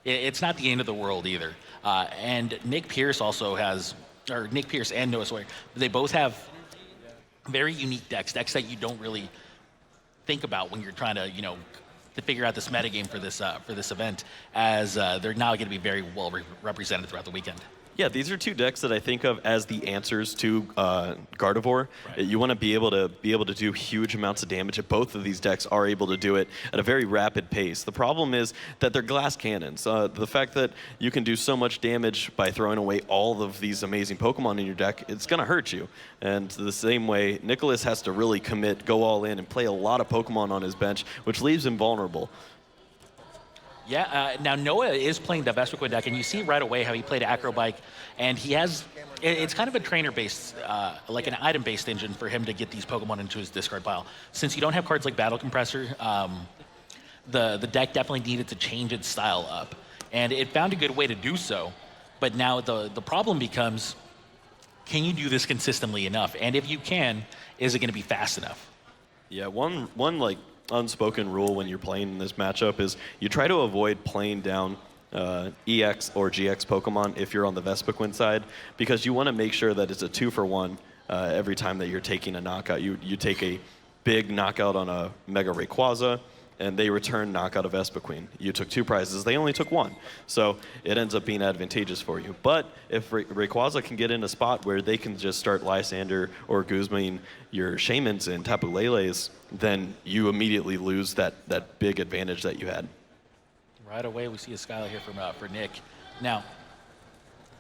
it's not the end of the world either. And Nick Pearce also has, or Nick Pearce and Noah Sawyer, they both have very unique decks that you don't really think about when you're trying to, to figure out this metagame for this event, as they're now going to be very well represented throughout the weekend. Yeah, these are two decks that I think of as the answers to Gardevoir. Right. You want to be able to do huge amounts of damage. If both of these decks are able to do it at a very rapid pace. The problem is that they're glass cannons. The fact that you can do so much damage by throwing away all of these amazing Pokemon in your deck, it's going to hurt you. And the same way, Nicholas has to really commit, go all in, and play a lot of Pokemon on his bench, which leaves him vulnerable. Yeah, now Noah is playing the Vespiquen deck, and you see right away how he played Acrobike, and he has, it's kind of a trainer-based, like an item-based engine for him to get these Pokemon into his discard pile. Since you don't have cards like Battle Compressor, the deck definitely needed to change its style up, and it found a good way to do so, but now the problem becomes, can you do this consistently enough? And if you can, is it going to be fast enough? Yeah, one like unspoken rule when you're playing in this matchup is you try to avoid playing down EX or GX Pokemon if you're on the Vespiquen side, because you want to make sure that it's a 2-for-1 every time that you're taking a knockout. You take a big knockout on a Mega Rayquaza, and they return knockout of Vespiquen. You took 2 prizes, they only took 1. So it ends up being advantageous for you. But if Rayquaza can get in a spot where they can just start Lysander or Guzmine your Shaymins and Tapu Leles, then you immediately lose that big advantage that you had. Right away, we see a Skylar here for Nick. Now,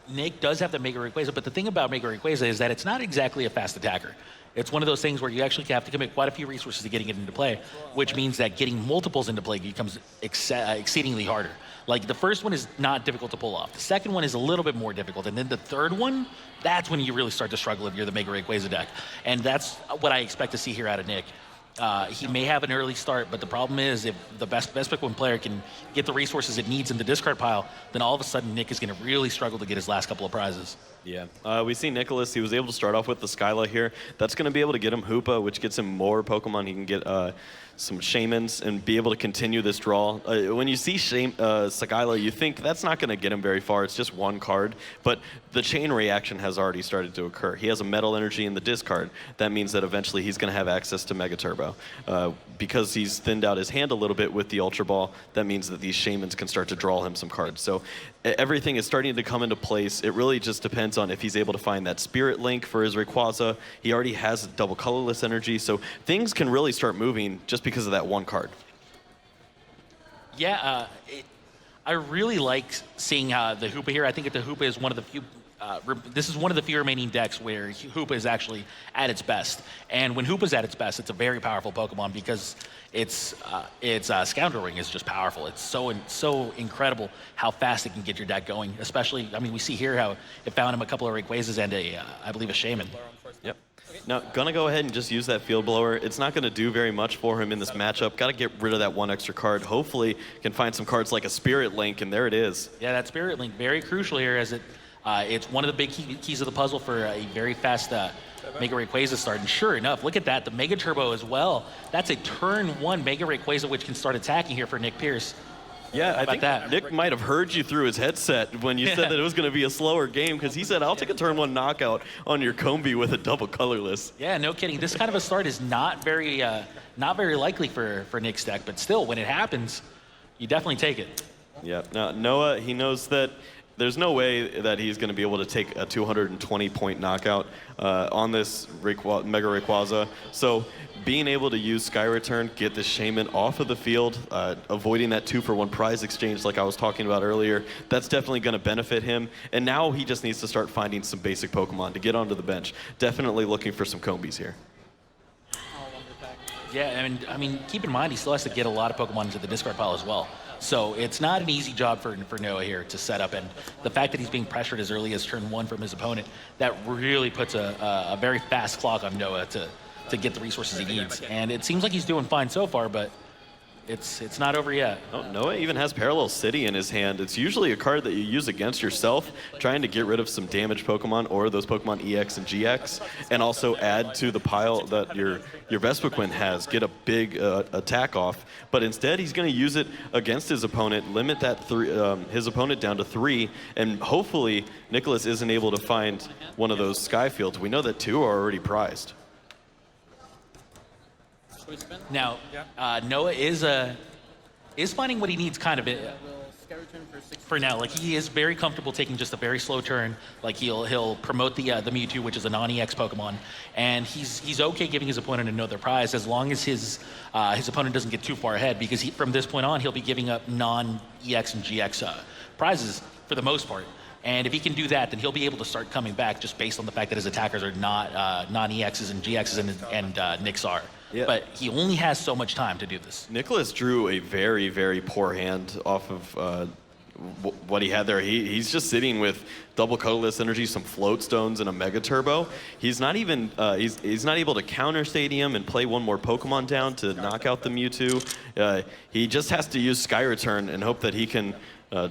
Nick does have the Mega Rayquaza, but the thing about Mega Rayquaza is that it's not exactly a fast attacker. It's one of those things where you actually have to commit quite a few resources to getting it into play, which means that getting multiples into play becomes exceedingly harder. Like, the first one is not difficult to pull off. The second one is a little bit more difficult. And then the third one, that's when you really start to struggle if you're the Mega Rayquaza deck. And that's what I expect to see here out of Nick. He may have an early start, but the problem is if the best Vespiquen player can get the resources it needs in the discard pile, then all of a sudden Nick is going to really struggle to get his last couple of prizes. Yeah, we see Nicholas. He was able to start off with the Skyla here. That's going to be able to get him Hoopa, which gets him more Pokemon. He can get some Shaymins and be able to continue this draw. When you see Skyla, you think that's not going to get him very far. It's just 1 card. But the chain reaction has already started to occur. He has a Metal Energy in the discard. That means that eventually he's going to have access to Mega Turbo. Because he's thinned out his hand a little bit with the Ultra Ball, that means that these Shaymins can start to draw him some cards. So everything is starting to come into place. It really just depends on if he's able to find that Spirit Link for his Rayquaza. He already has double colorless energy, so things can really start moving just because of that 1 card. Yeah, I really like seeing the Hoopa here. I think the Hoopa is one of the few. This is one of the few remaining decks where Hoopa is actually at its best. And when Hoopa's at its best, it's a very powerful Pokemon because its Scoundrel Ring is just powerful. It's so incredible how fast it can get your deck going. Especially, I mean, we see here how it found him a couple of Rayquazas and I believe a Shaymin. Yep. Now, gonna go ahead and just use that Field Blower. It's not gonna do very much for him in this matchup. Gotta get rid of that 1 extra card. Hopefully, can find some cards like a Spirit Link, and there it is. Yeah, that Spirit Link, very crucial here as it's one of the big keys of the puzzle for a very fast Mega Rayquaza start. And sure enough, look at that, the Mega Turbo as well. That's a turn 1 Mega Rayquaza which can start attacking here for Nick Pearce. Yeah, I think Nick might have heard you through his headset when you said that it was going to be a slower game, because he said, I'll take a turn 1 knockout on your Combi with a double colorless. Yeah, no kidding. This kind of a start is not very likely for Nick's deck, but still, when it happens, you definitely take it. Yeah, now Noah, he knows that there's no way that he's going to be able to take a 220-point knockout on this Mega Rayquaza. So being able to use Sky Return, get the Shaymin off of the field, avoiding that 2-for-1 prize exchange like I was talking about earlier, that's definitely going to benefit him. And now he just needs to start finding some basic Pokemon to get onto the bench. Definitely looking for some Combis here. Yeah, and I mean, keep in mind, he still has to get a lot of Pokemon into the discard pile as well. So it's not an easy job for Noah here to set up, and the fact that he's being pressured as early as turn 1 from his opponent, that really puts a very fast clock on Noah to get the resources he needs. And it seems like he's doing fine so far, but It's not over yet. Oh, Noah even has Parallel City in his hand. It's usually a card that you use against yourself, trying to get rid of some damaged Pokemon or those Pokemon EX and GX, and also add to the pile that your Vespiquen has, get a big attack off. But instead, he's going to use it against his opponent, limit that his opponent down to 3, and hopefully Nicholas isn't able to find one of those Sky Fields. We know that 2 are already prized. Now, Noah is finding what he needs kind of for now. Like, he is very comfortable taking just a very slow turn. Like, he'll promote the Mewtwo, which is a non-EX Pokemon, and he's okay giving his opponent another prize as long as his opponent doesn't get too far ahead, because from this point on he'll be giving up non-EX and GX prizes for the most part. And if he can do that, then he'll be able to start coming back just based on the fact that his attackers are not non-EXs and GXs and Nick's are. Yeah. But he only has so much time to do this. Nicholas drew a very, very poor hand off of what he had there. He's just sitting with double colorless energy, some float stones, and a Mega Turbo. He's not even he's not able to counter Stadium and play one more Pokemon down to knock out the Mewtwo. He just has to use Sky Return and hope that he can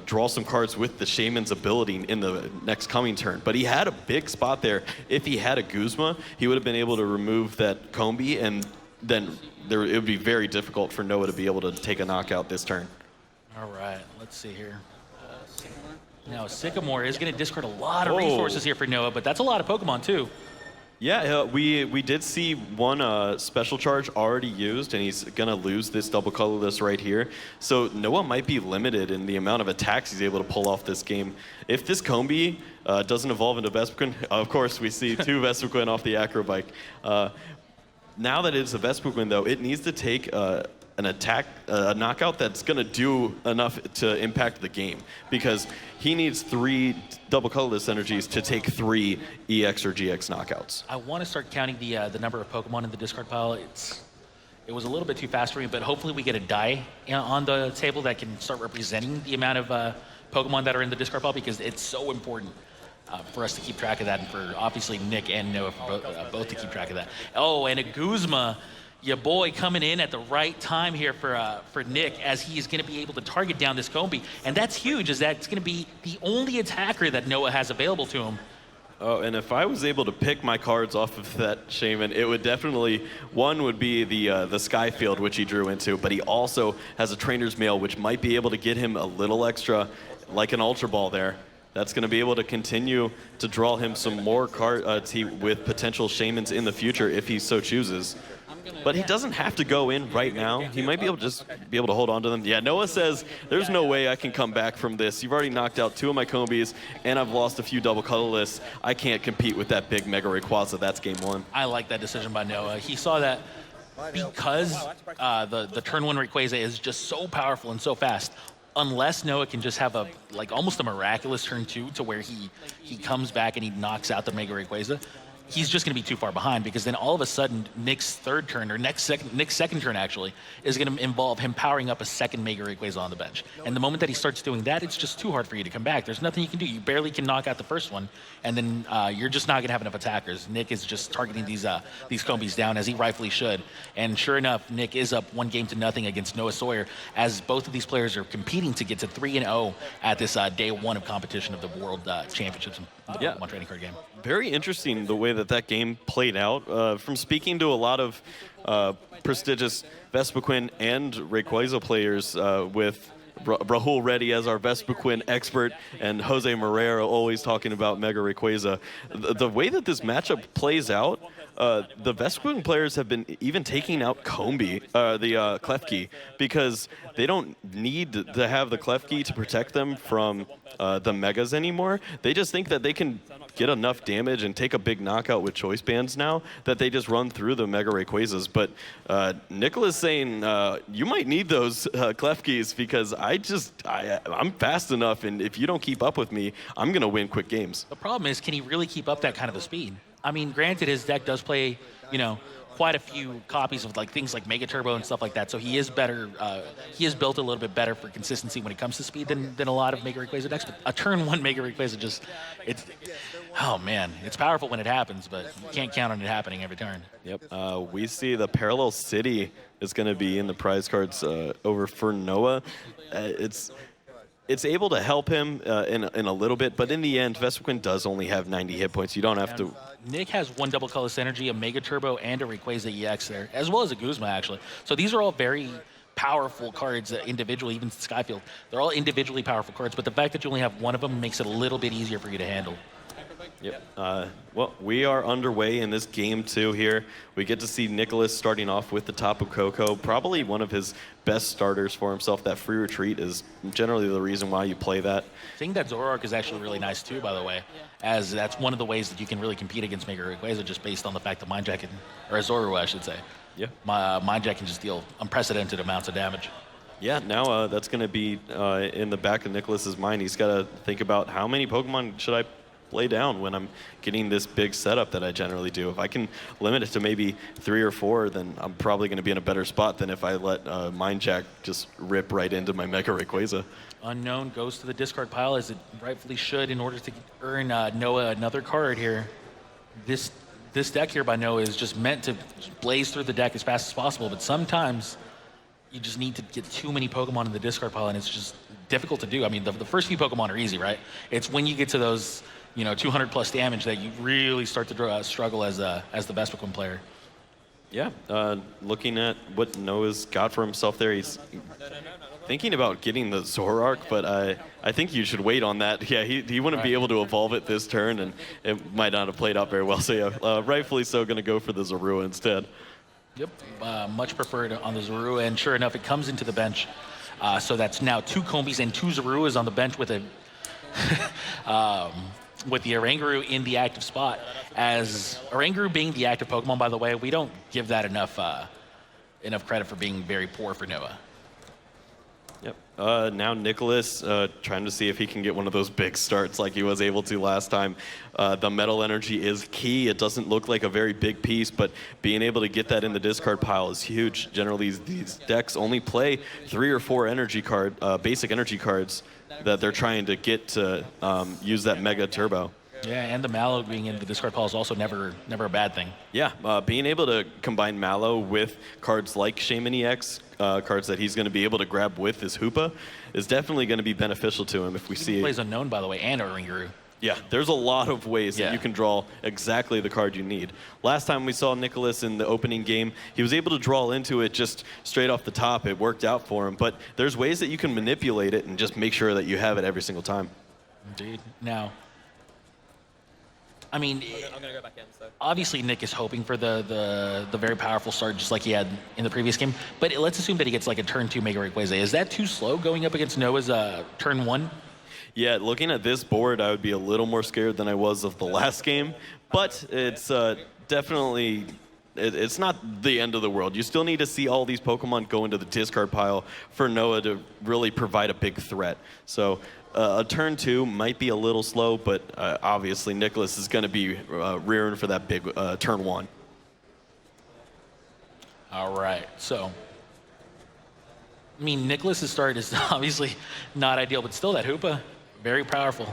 draw some cards with the Shaman's ability in the next coming turn. But he had a big spot there. If he had a Guzma, he would have been able to remove that Combi, and then it would be very difficult for Noah to be able to take a knockout this turn. All right, let's see here. Now, Sycamore is going to discard a lot of resources here for Noah, but that's a lot of Pokemon too. Yeah, we did see one special charge already used, and he's going to lose this double colorless right here. So Noah might be limited in the amount of attacks he's able to pull off this game. If this Combi doesn't evolve into Vespiquen, of course we see 2 Vespiquen off the Acrobike. Now that it's a Vespiquen, though, it needs to take an attack, a knockout that's going to do enough to impact the game, because he needs 3 double colorless energies to take 3 EX or GX knockouts. I want to start counting the number of Pokemon in the discard pile. It was a little bit too fast for me, but hopefully we get a die on the table that can start representing the amount of Pokemon that are in the discard pile, because it's so important for us to keep track of that, and for obviously Nick and Noah for both to keep track of that. Oh, and a Guzma, your boy, coming in at the right time here for Nick, as he's going to be able to target down this Combi. And that's huge, as that's going to be the only attacker that Noah has available to him. Oh, and if I was able to pick my cards off of that Shaman, it would definitely, one would be the Sky Field, which he drew into, but he also has a Trainer's Mail, which might be able to get him a little extra, like an Ultra Ball there. That's going to be able to continue to draw him some more cards with potential Shamans in the future if he so chooses. But he doesn't have to go in right now. He might be able to just be able to hold on to them. Yeah, Noah says, there's no way I can come back from this. You've already knocked out 2 of my Combis, and I've lost a few double colorless. I can't compete with that big Mega Rayquaza. That's game 1. I like that decision by Noah. He saw that because the turn 1 Rayquaza is just so powerful and so fast. Unless Noah can just have almost a miraculous turn 2 to where he comes back and he knocks out the Mega Rayquaza, he's just going to be too far behind, because then all of a sudden Nick's third turn, or Nick's second turn actually, is going to involve him powering up a second Mega Rayquaza on the bench. And the moment that he starts doing that, it's just too hard for you to come back. There's nothing you can do. You barely can knock out the first one, and then you're just not going to have enough attackers. Nick is just targeting these Combis down, as he rightfully should. And sure enough, Nick is up 1-0 against Noah Sawyer, as both of these players are competing to get to 3-0 at this day 1 of competition of the World Championships in the Pokemon trading card game. Very interesting the way that game played out. From speaking to a lot of prestigious Vespiquen and Rayquaza players, with Rahul Reddy as our Vespiquen expert and Jose Moreira always talking about Mega Rayquaza, the way that this matchup plays out, the Vespiquen players have been even taking out Combi, the Klefki, because they don't need to have the Klefki to protect them from the Megas anymore. They just think that they can get enough damage and take a big knockout with choice bands now that they just run through the Mega Rayquazas. But Nicholas saying you might need those Klefkis, because I'm fast enough, and if you don't keep up with me, I'm going to win quick games. The problem is, can he really keep up that kind of a speed? I mean, granted, his deck does play, quite a few copies of like things like Mega Turbo and stuff like that. So he is better. He is built a little bit better for consistency when it comes to speed than a lot of Mega Rayquaza decks. But a turn 1 Mega Rayquaza oh man, it's powerful when it happens, but you can't count on it happening every turn. Yep. We see the Parallel City is going to be in the prize cards over for Noah. It's able to help him in a little bit, but in the end, Vespiquen does only have 90 hit points. You don't have to. Nick has 1 Double Colorless Energy, a Mega Turbo, and a Rayquaza EX there, as well as a Guzma, actually. So these are all very powerful cards individually, even Skyfield. They're all individually powerful cards, but the fact that you only have one of them makes it a little bit easier for you to handle. Yep. Well, we are underway in this game 2 here. We get to see Nicholas starting off with the Tapu Koko, probably one of his best starters for himself. That free retreat is generally the reason why you play that. I think that Zoroark is actually really nice too, by the way, as that's one of the ways that you can really compete against Mega Rayquaza, just based on the fact that Mindjack or Zoroark, I should say. Yeah. Mindjack can just deal unprecedented amounts of damage. Yeah, now that's going to be in the back of Nicholas's mind. He's got to think about how many Pokemon should I play down when I'm getting this big setup that I generally do. If I can limit it to maybe 3 or 4, then I'm probably going to be in a better spot than if I let Mindjack just rip right into my Mega Rayquaza. Unknown goes to the discard pile, as it rightfully should, in order to earn Noah another card here. This deck here by Noah is just meant to blaze through the deck as fast as possible, but sometimes you just need to get too many Pokemon in the discard pile, and it's just difficult to do. I mean, the first few Pokemon are easy, right? It's when you get to those 200 plus damage that you really start to struggle as the Vespiquen player. Yeah, looking at what Noah's got for himself there, he's thinking about getting the Zoroark, but I think you should wait on that. Yeah, he wouldn't be able to evolve it this turn, and it might not have played out very well. So yeah, rightfully so, going to go for the Zorua instead. Yep, much preferred on the Zorua, and sure enough, it comes into the bench. So that's now 2 Combies and 2 Zoruas on the bench with a with the Oranguru in the active spot. As Oranguru being the active Pokemon, by the way, we don't give that enough credit for being very poor for Noah. Yep. Now Nicholas trying to see if he can get one of those big starts like he was able to last time. The Metal Energy is key. It doesn't look like a very big piece, but being able to get that in the discard pile is huge. Generally, these decks only play 3 or 4 basic energy cards that they're trying to get to use that Mega Turbo. Yeah, and the Mallow being in the discard pile is also never a bad thing. Yeah, being able to combine Mallow with cards like Shaman EX, cards that he's going to be able to grab with his Hoopa, is definitely going to be beneficial to him if we see. He plays Unknown, by the way, and Oranguru. Yeah, there's a lot of ways that you can draw exactly the card you need. Last time we saw Nicholas in the opening game, he was able to draw into it just straight off the top. It worked out for him, but there's ways that you can manipulate it and just make sure that you have it every single time. Indeed. Now, I mean, I'm gonna go back in, so. Obviously Nick is hoping for the very powerful start, just like he had in the previous game, but let's assume that he gets like a turn 2 Mega Rayquaza. Is that too slow going up against Noah's turn 1? Yeah, looking at this board, I would be a little more scared than I was of the last game, but it's definitely, it's not the end of the world. You still need to see all these Pokemon go into the discard pile for Noah to really provide a big threat. So a turn 2 might be a little slow, but obviously Nicholas is going to be rearing for that big turn 1. All right, so I mean, Nicholas's start is obviously not ideal, but still that Hoopa, very powerful.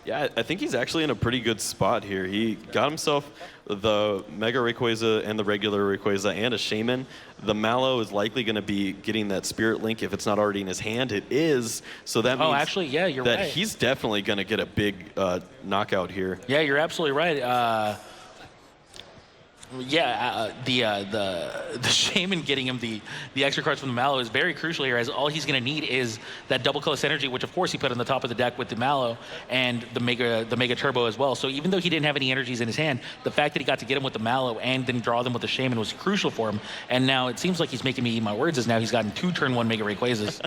Yeah, I think he's actually in a pretty good spot here. He got himself the Mega Rayquaza and the regular Rayquaza and a Shaman. The Mallow is likely going to be getting that Spirit Link if it's not already in his hand. It is, so that means actually, yeah, you're right. He's definitely going to get a big knockout here. Yeah, you're absolutely right. The Shaman getting him the extra cards from the Mallow is very crucial here, as all he's going to need is that double colorless energy, which of course he put on the top of the deck with the Mallow and the Mega Turbo as well. So even though he didn't have any energies in his hand, the fact that he got to get him with the Mallow and then draw them with the Shaman was crucial for him. And now it seems like he's making me eat my words, as now he's gotten 2 turn 1 Mega Rayquazas.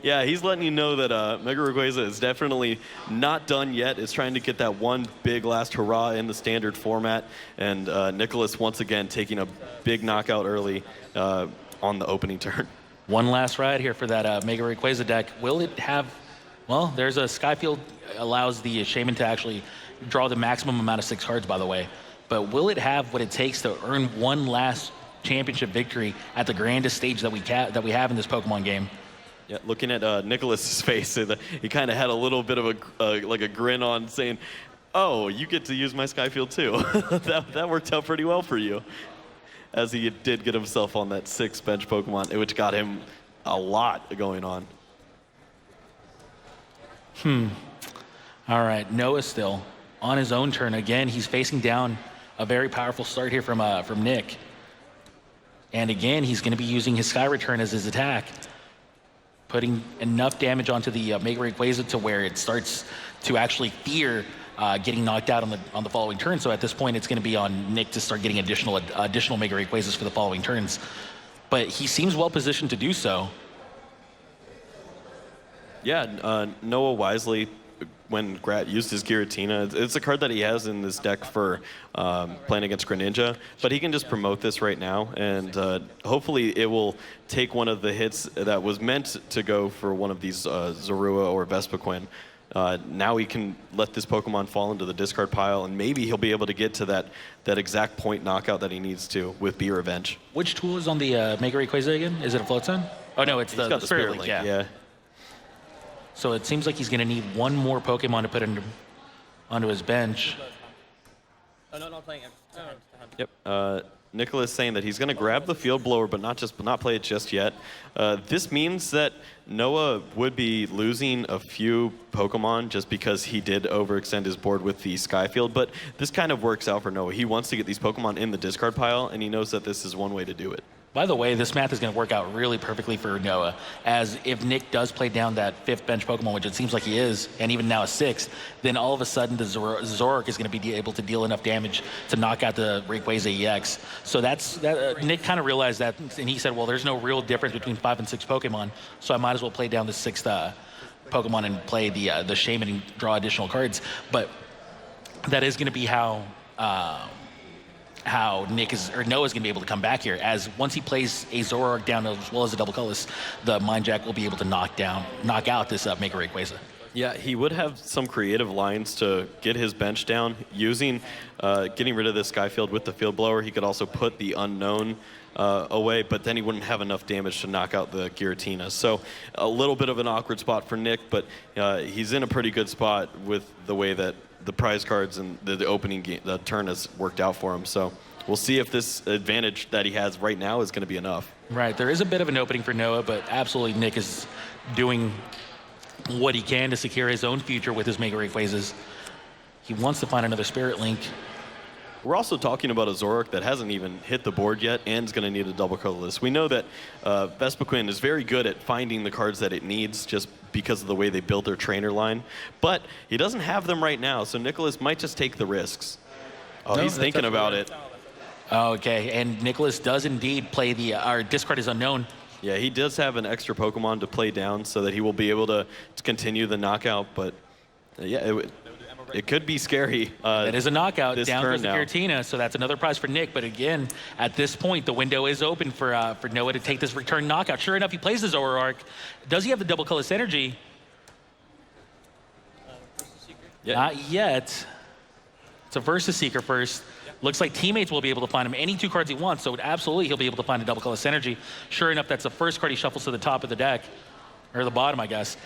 Yeah, he's letting you know that Mega Rayquaza is definitely not done yet. It's trying to get that one big last hurrah in the standard format, and Nicholas once again taking a big knockout early on the opening turn. One last ride here for that Mega Rayquaza deck. Will it have, well, there's a Skyfield allows the Shaman to actually draw the maximum amount of 6 cards, by the way. but will it have what it takes to earn one last championship victory at the grandest stage that we have in this Pokemon game? Yeah, looking at Nicholas's face, he kind of had a little bit of a grin on, saying, "Oh, you get to use my Skyfield too." that worked out pretty well for you, as he did get himself on that 6 bench Pokemon, which got him a lot going on. All right, Noah still on his own turn again. He's facing down a very powerful start here from Nick, and again he's going to be using his Sky Return as his attack, putting enough damage onto the Mega Rayquaza to where it starts to actually fear getting knocked out on the following turn. So at this point, it's going to be on Nick to start getting additional Mega Rayquazas for the following turns. But he seems well positioned to do so. Yeah, Noah wisely, when Grat used his Giratina, it's a card that he has in this deck for playing against Greninja, but he can just promote this right now, and hopefully it will take one of the hits that was meant to go for one of these Zorua or Vespiquen. Now he can let this Pokemon fall into the discard pile, and maybe he'll be able to get to that exact point knockout that he needs to with Be Revenge. Which tool is on the Mega Rayquaza again? Is it a Float Zone? Oh no, it's the Spirit Link, yeah. So it seems like he's going to need one more Pokemon to put onto his bench. Oh, no, not playing him. Yep. Nicholas saying that he's going to grab the Field Blower, but not play it just yet. This means that Noah would be losing a few Pokemon just because he did overextend his board with the Skyfield, but this kind of works out for Noah. He wants to get these Pokemon in the discard pile, and he knows that this is one way to do it. By the way, this math is going to work out really perfectly for Noah, as if Nick does play down that 5th bench Pokemon, which it seems like he is, and even now a 6th, then all of a sudden the Zoroark is going to be able to deal enough damage to knock out the Rayquaza EX. So Nick kind of realized that, and he said, well, there's no real difference between 5 and 6 Pokemon, so I might as well play down the 6th Pokemon and play the Shaman and draw additional cards. But that is going to be how Noah's gonna be able to come back here, as once he plays a Zoroark down as well as a Double Colorless, the Mind Jack will be able to knock out this Mega Rayquaza. Yeah, he would have some creative lines to get his bench down using getting rid of this Skyfield with the Field Blower. He could also put the Unknown away, but then he wouldn't have enough damage to knock out the Giratina. So a little bit of an awkward spot for Nick, but he's in a pretty good spot with the way that the prize cards and the opening game, the turn has worked out for him. So we'll see if this advantage that he has right now is going to be enough. Right, there is a bit of an opening for Noah, but absolutely Nick is doing what he can to secure his own future with his Mega Rayquazas. He wants to find another Spirit Link. We're also talking about a Zoroark that hasn't even hit the board yet and is going to need a Double Colorless. We know that Vespiquen is very good at finding the cards that it needs just because of the way they built their trainer line, but he doesn't have them right now, so Nicholas might just take the risks. Oh, no, he's thinking about it. Okay, and Nicholas does indeed play our discard is unknown. Yeah, he does have an extra Pokemon to play down so that he will be able to continue the knockout, but yeah, it could be scary. That is a knockout. Down goes the now. Giratina, so that's another prize for Nick. But again, at this point, the window is open for Noah to take this return knockout. Sure enough, he plays the Zoroark. Does he have the Double Colorless Energy? Yeah. Not yet. It's a Versus Seeker first. Looks like teammates will be able to find him any 2 cards he wants, so absolutely he'll be able to find a Double Colorless Energy. Sure enough, that's the first card he shuffles to the top of the deck, or the bottom, I guess.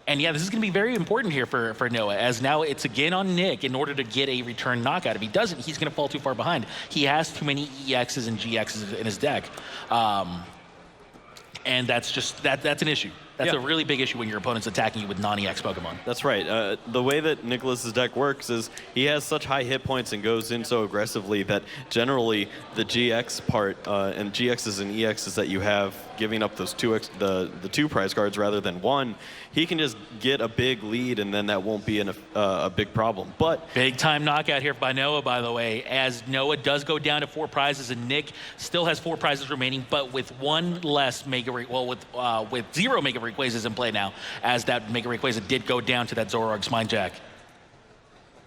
And yeah, this is going to be very important here for Noah, as now it's again on Nick in order to get a return knockout. If he doesn't, he's going to fall too far behind. He has too many EXs and GXs in his deck. And that's an issue. That's a really big issue when your opponent's attacking you with non-EX Pokemon. That's right. The way that Nicholas's deck works is he has such high hit points and goes in so aggressively that generally the GX part and GXs and EXs that you have giving up those the 2 prize cards rather than 1, he can just get a big lead and then that won't be a big problem. But big time knockout here by Noah, by the way, as Noah does go down to 4 prizes and Nick still has 4 prizes remaining, but with 1 less with 0 Mega Rayquazas in play now, as that Mega Rayquaza did go down to that Zoroark's Mind Jack.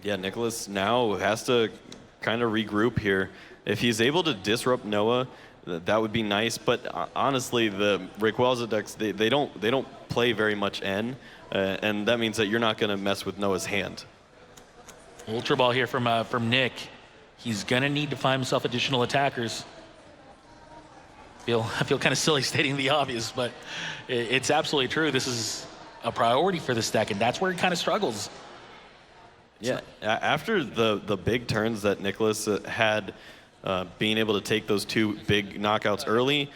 Yeah, Nicholas now has to kind of regroup here. If he's able to disrupt Noah, that would be nice. But honestly, the Rayquaza decks they don't play very much N, and that means that you're not going to mess with Noah's hand. Ultra Ball here from Nick. He's going to need to find himself additional attackers. I feel kind of silly stating the obvious, but it's absolutely true. This is a priority for this deck, and that's where it kind of struggles. Yeah, after the big turns that Nicholas had, being able to take those 2 big knockouts early,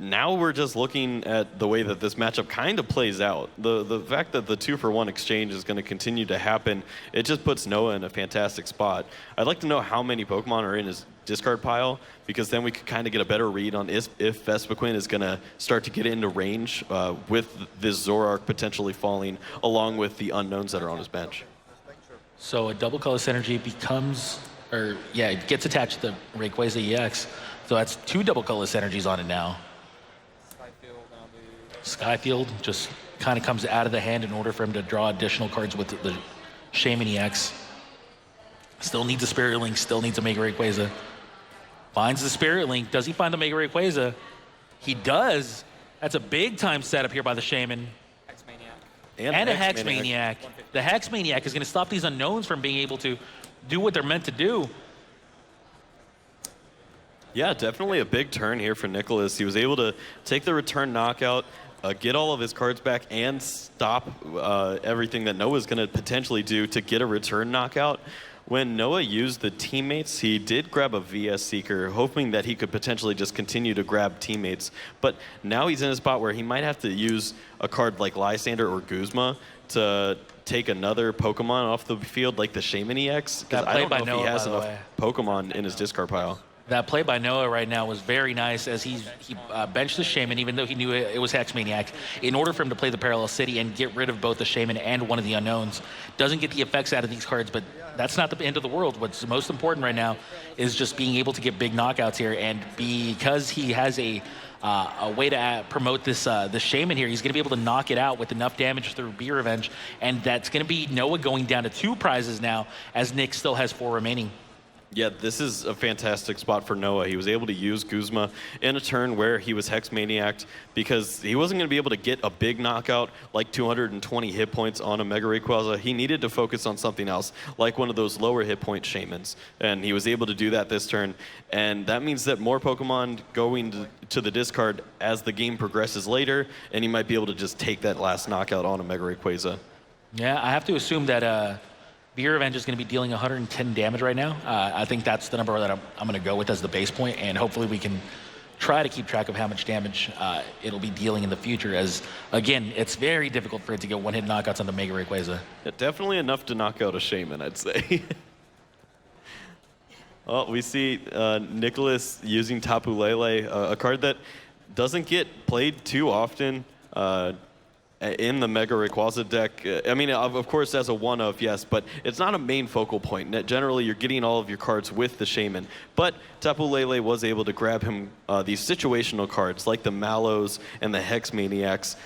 now we're just looking at the way that this matchup kind of plays out. The fact that the 2-for-1 exchange is going to continue to happen, it just puts Noah in a fantastic spot. I'd like to know how many Pokemon are in his discard pile, because then we could kind of get a better read on if Vespiquen is going to start to get into range with this Zoroark potentially falling, along with the unknowns that are on his bench. So a double color synergy becomes, it gets attached to Rayquaza EX. So that's 2 double color synergies on it now. Skyfield just kind of comes out of the hand in order for him to draw additional cards with the Shaman EX. Still needs a Spirit Link, still needs a Mega Rayquaza. Finds the Spirit Link. Does he find the Mega Rayquaza? He does. That's a big time setup here by the Shaman. And a Hex Maniac. The Hex Maniac is going to stop these unknowns from being able to do what they're meant to do. Yeah, definitely a big turn here for Nicholas. He was able to take the return knockout, get all of his cards back, and stop everything that Noah's going to potentially do to get a return knockout. When Noah used the teammates, he did grab a VS Seeker, hoping that he could potentially just continue to grab teammates. But now he's in a spot where he might have to use a card like Lysander or Guzma to take another Pokemon off the field, like the Shaman EX, because I don't know if he has enough Pokemon in his discard pile. That play by Noah right now was very nice, as he benched the Shaman, even though he knew it was Hex Maniac, in order for him to play the Parallel City and get rid of both the Shaman and one of the unknowns. Doesn't get the effects out of these cards, but that's not the end of the world. What's most important right now is just being able to get big knockouts here, and because he has a way to promote this the Shaman here, he's going to be able to knock it out with enough damage through Be Revenge, and that's going to be Noah going down to 2 prizes now, as Nick still has 4 remaining. Yeah, this is a fantastic spot for Noah. He was able to use Guzma in a turn where he was Hex Maniac, because he wasn't going to be able to get a big knockout like 220 hit points on a Mega Rayquaza. He needed to focus on something else, like one of those lower hit point Shamans. And he was able to do that this turn. And that means that more Pokemon going to the discard as the game progresses later, and he might be able to just take that last knockout on a Mega Rayquaza. Yeah, I have to assume that Be Revenge is going to be dealing 110 damage right now. I think that's the number that I'm going to go with as the base point, and hopefully we can try to keep track of how much damage it'll be dealing in the future, as, again, it's very difficult for it to get one-hit knockouts on the Mega Rayquaza. Yeah, definitely enough to knock out a Shaman, I'd say. Well, we see Nicholas using Tapu Lele, a card that doesn't get played too often in the Mega Rayquaza deck. I mean, of course, as a one-of, yes, but it's not a main focal point. Generally, you're getting all of your cards with the Shaman. But Tapu Lele was able to grab him these situational cards, like the Mallows and the Hex Maniacs.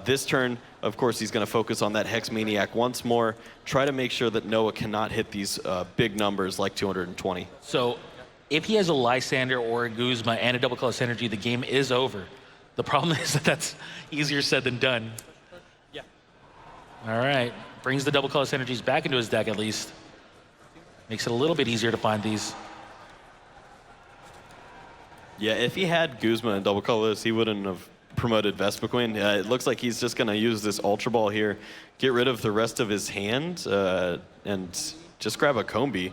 This turn, of course, he's going to focus on that Hex Maniac once more, try to make sure that Noah cannot hit these big numbers like 220. So if he has a Lysander or a Guzma and a double color synergy, the game is over. The problem is that that's easier said than done. All right, brings the double color synergies back into his deck at least. Makes it a little bit easier to find these. Yeah, if he had Guzma and double colors, he wouldn't have promoted Vespiquen. It looks like he's just going to use this Ultra Ball here, get rid of the rest of his hand, and just grab a Combi.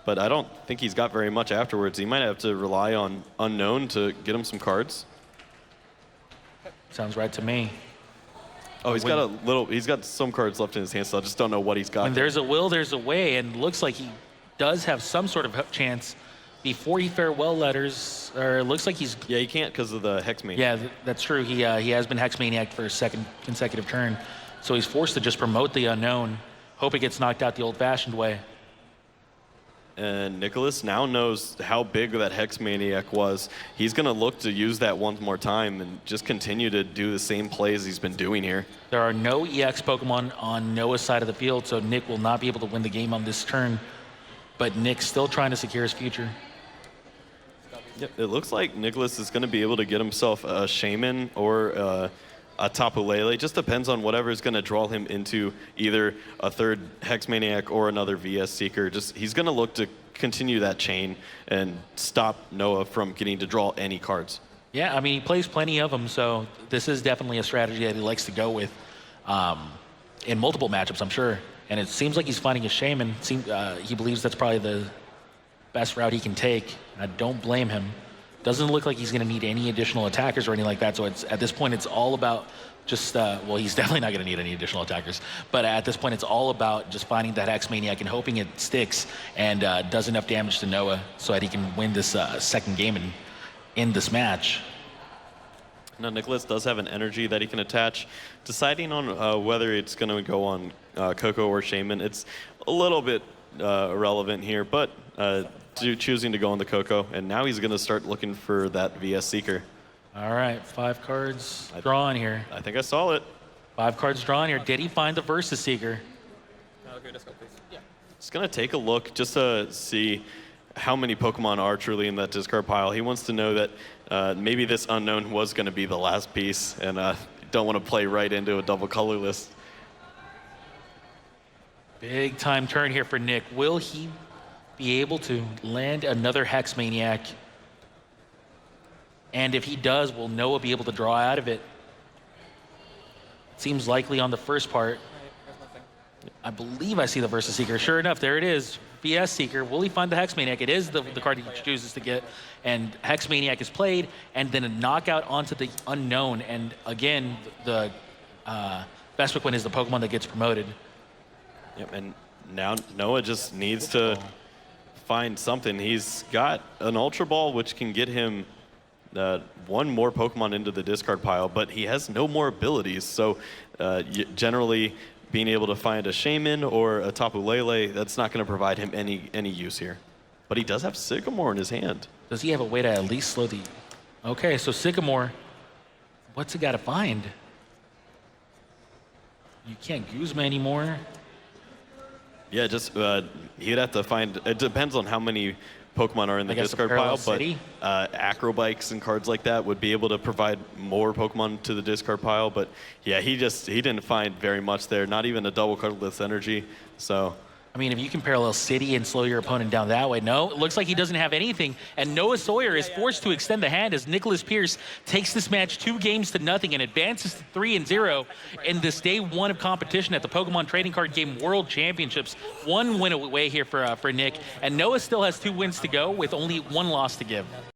But I don't think he's got very much afterwards. He might have to rely on Unknown to get him some cards. Sounds right to me. Oh, he's got some cards left in his hand, so I just don't know what he's got. When there's a will, there's a way, and looks like he does have some sort of chance before he farewell letters, or it looks like he's... Yeah, he can't because of the Hex Maniac. Yeah, that's true. He has been Hex Maniac for a second consecutive turn, so he's forced to just promote the Unknown, hope it gets knocked out the old-fashioned way. And Nicholas now knows how big that Hex Maniac was. He's going to look to use that one more time and just continue to do the same plays he's been doing here. There are no EX Pokemon on Noah's side of the field, so Nick will not be able to win the game on this turn. But Nick's still trying to secure his future. Yep, it looks like Nicholas is going to be able to get himself a Shaman or a Tapu Lele. It just depends on whatever is going to draw him into either a third Hex Maniac or another VS Seeker. He's going to look to continue that chain and stop Noah from getting to draw any cards. Yeah, I mean, he plays plenty of them, so this is definitely a strategy that he likes to go with in multiple matchups, I'm sure. And it seems like he's finding a Shaman. He believes that's probably the best route he can take. I don't blame him. Doesn't look like he's going to need any additional attackers or anything like that. So at this point, it's all about just, well, he's definitely not going to need any additional attackers. But at this point, it's all about just finding that Hex Maniac and hoping it sticks and does enough damage to Noah so that he can win this second game and end this match. Now, Nicholas does have an energy that he can attach. Deciding on whether it's going to go on Coco or Shaman, it's a little bit irrelevant here, but choosing to go on the Coco, and now he's going to start looking for that VS Seeker. All right, 5 cards drawn here. I think I saw it. 5 cards drawn here. Did he find the Versus Seeker? Okay, let's go, please. Yeah. He's going to take a look just to see how many Pokemon are truly in that discard pile. He wants to know that maybe this unknown was going to be the last piece, and don't want to play right into a double colorless. Big time turn here for Nick. Will he be able to land another Hex Maniac? And if he does, will Noah be able to draw out of it? Seems likely on the first part. I believe I see the Versus Seeker. Sure enough, there it is. VS Seeker. Will he find the Hex Maniac? It is the card he chooses to get. And Hex Maniac is played, and then a knockout onto the unknown. And again, the best quick win is the Pokemon that gets promoted. Yep, and now Noah just needs to find something. He's got an Ultra Ball, which can get him one more Pokemon into the discard pile, but he has no more abilities. So generally, being able to find a Shaman or a Tapu Lele, that's not going to provide him any use here. But he does have Sycamore in his hand. Does he have a way to at least slow the... Okay, so Sycamore, what's he got to find? You can't Guzma anymore. Yeah, just he'd have to find... It depends on how many Pokemon are in the discard pile, but Acrobikes and cards like that would be able to provide more Pokemon to the discard pile. But yeah, he didn't find very much there, not even a double colorless energy. So I mean, if you can parallel City and slow your opponent down that way, no, it looks like he doesn't have anything. And Noah Sawyer is forced to extend the hand as Nicholas Pearce takes this match 2-0 and advances to 3-0 in this day 1 of competition at the Pokemon Trading Card Game World Championships. 1 win away here for Nick, and Noah still has 2 wins to go with only 1 loss to give.